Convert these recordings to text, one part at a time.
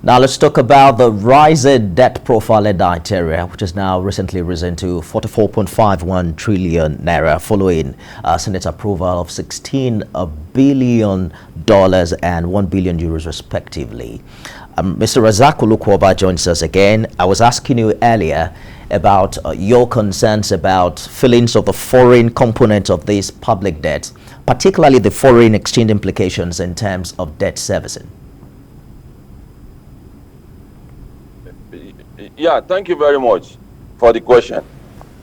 Now let's talk about the rising debt profile in Nigeria, which has now recently risen to 44.51 trillion naira following Senate approval of $16 billion and 1 billion euros respectively. Mr. Rasaq Olokoba joins us again. I was asking you earlier about your concerns about feelings of the foreign component of this public debt, particularly the foreign exchange implications in terms of debt servicing. Yeah, thank you very much for the question.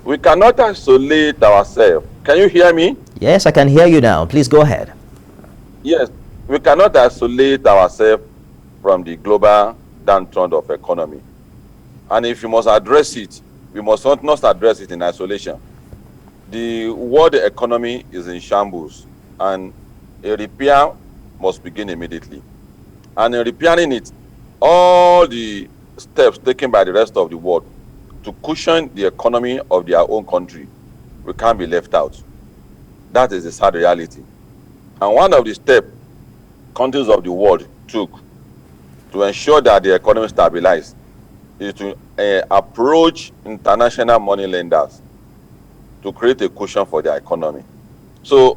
We cannot isolate ourselves. Can you hear me? Yes, I can hear you now. Please go ahead. Yes, we cannot isolate ourselves from the global downturn of economy. And if you must address it, we must not address it in isolation. The world economy is in shambles, and a repair must begin immediately. And in repairing it, all the steps taken by the rest of the world to cushion the economy of their own country, we can't be left out. That is the sad reality. And one of the steps countries of the world took to ensure that the economy stabilized is to approach international money lenders to create a cushion for their economy. So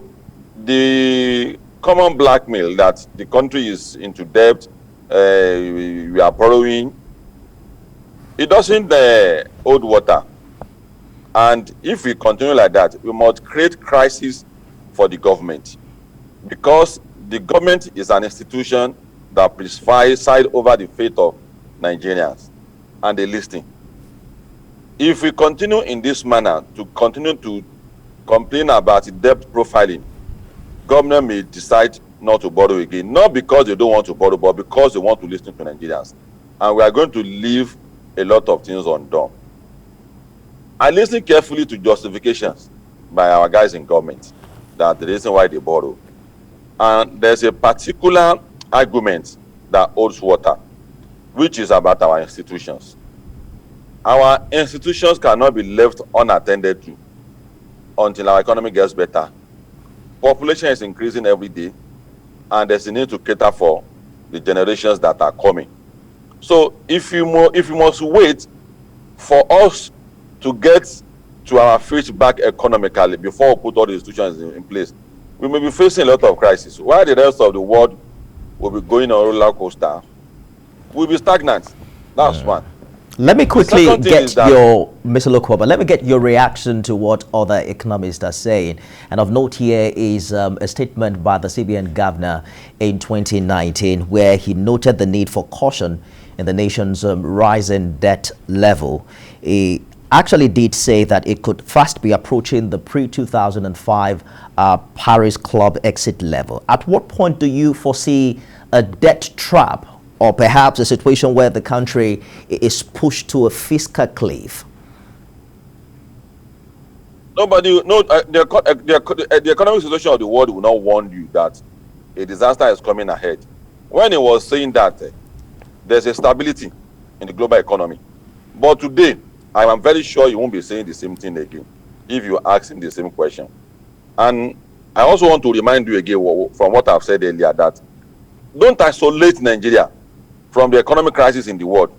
the common blackmail that the country is into debt, we are borrowing, it doesn't hold water. And if we continue like that, we must create crisis for the government, because the government is an institution that presides over the fate of Nigerians, and they listen. If we continue in this manner to continue to complain about debt profiling, government may decide not to borrow again, not because they don't want to borrow, but because they want to listen to Nigerians. And we are going to leave a lot of things undone. I listen carefully to justifications by our guys in government that the reason why they borrow. And there's a particular argument that holds water, which is about our institutions. Our institutions cannot be left unattended to until our economy gets better. Population is increasing every day, and there's a need to cater for the generations that are coming. So if you must wait for us to get to our feet back economically before we put all the institutions in place, we may be facing a lot of crises. While the rest of the world will be going on a roller coaster, we'll be stagnant. That's one. Let me quickly get your, Mr. Olokoba, let me get your reaction to what other economists are saying. And of note here is a statement by the CBN governor in 2019, where he noted the need for caution in the nation's rising debt level. He actually did say that it could fast be approaching the pre-2005 Paris Club exit level. At what point do you foresee a debt trap, or perhaps a situation where the country is pushed to a fiscal cliff? The economic situation of the world will not warn you that a disaster is coming ahead. When he was saying that there's a stability in the global economy. But today, I am very sure you won't be saying the same thing again if you ask him the same question. And I also want to remind you again from what I've said earlier, that don't isolate Nigeria from the economic crisis in the world.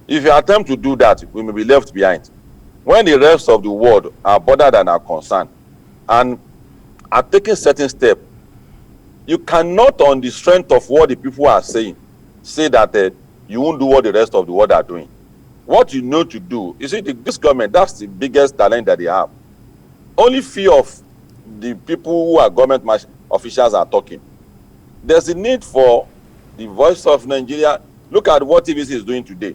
If you attempt to do that, we may be left behind. When the rest of the world are bothered and are concerned and are taking certain steps, you cannot, on the strength of what the people are saying, say that you won't do what the rest of the world are doing. What you know to do, you see, this government, that's the biggest talent that they have. Only few of the people who are government officials are talking. There's a need for the voice of Nigeria. Look at what TVC is doing today.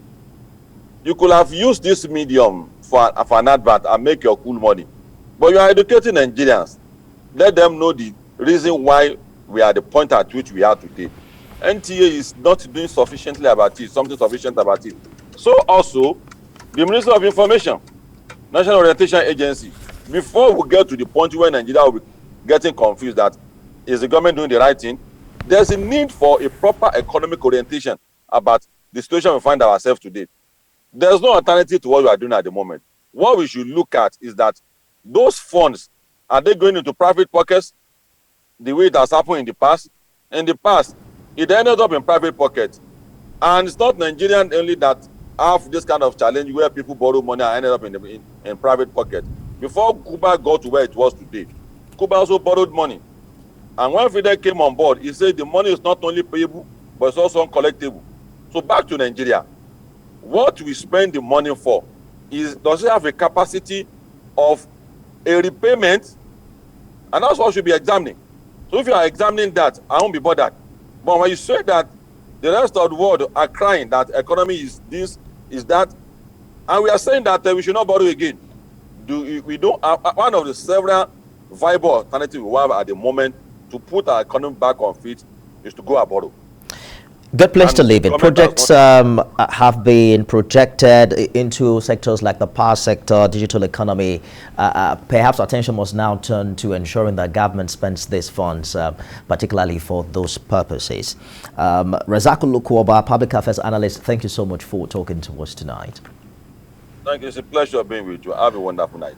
You could have used this medium for an advert and make your cool money. But you are educating Nigerians. Let them know the reason why we are at the point at which we are today. NTA is not doing sufficiently about it, something sufficient about it. So also, the Minister of Information, National Orientation Agency, before we get to the point where Nigeria will be getting confused that is the government doing the right thing, there's a need for a proper economic orientation about the situation we find ourselves today. There's no alternative to what we are doing at the moment. What we should look at is that those funds, are they going into private pockets the way it has happened in the past? In the past, it ended up in private pockets. And it's not Nigerian only that have this kind of challenge where people borrow money and ended up in private pocket. Before Cuba got to where it was today, Cuba also borrowed money. And when Fidel came on board, he said the money is not only payable, but it's also uncollectible. So back to Nigeria, what we spend the money for does it have a capacity of a repayment? And that's what we should be examining. So if you are examining that, I won't be bothered. But when you say that the rest of the world are crying that economy is this, is that, and we are saying that we should not borrow again. We don't have one of the several viable alternatives we have at the moment to put our economy back on feet is to go and borrow. Good place to live in. Projects have been projected into sectors like the power sector, digital economy. Perhaps attention must now turn to ensuring that government spends these funds, particularly for those purposes. Rasaq Olokoba, public affairs analyst, thank you so much for talking to us tonight. Thank you. It's a pleasure being with you. Have a wonderful night.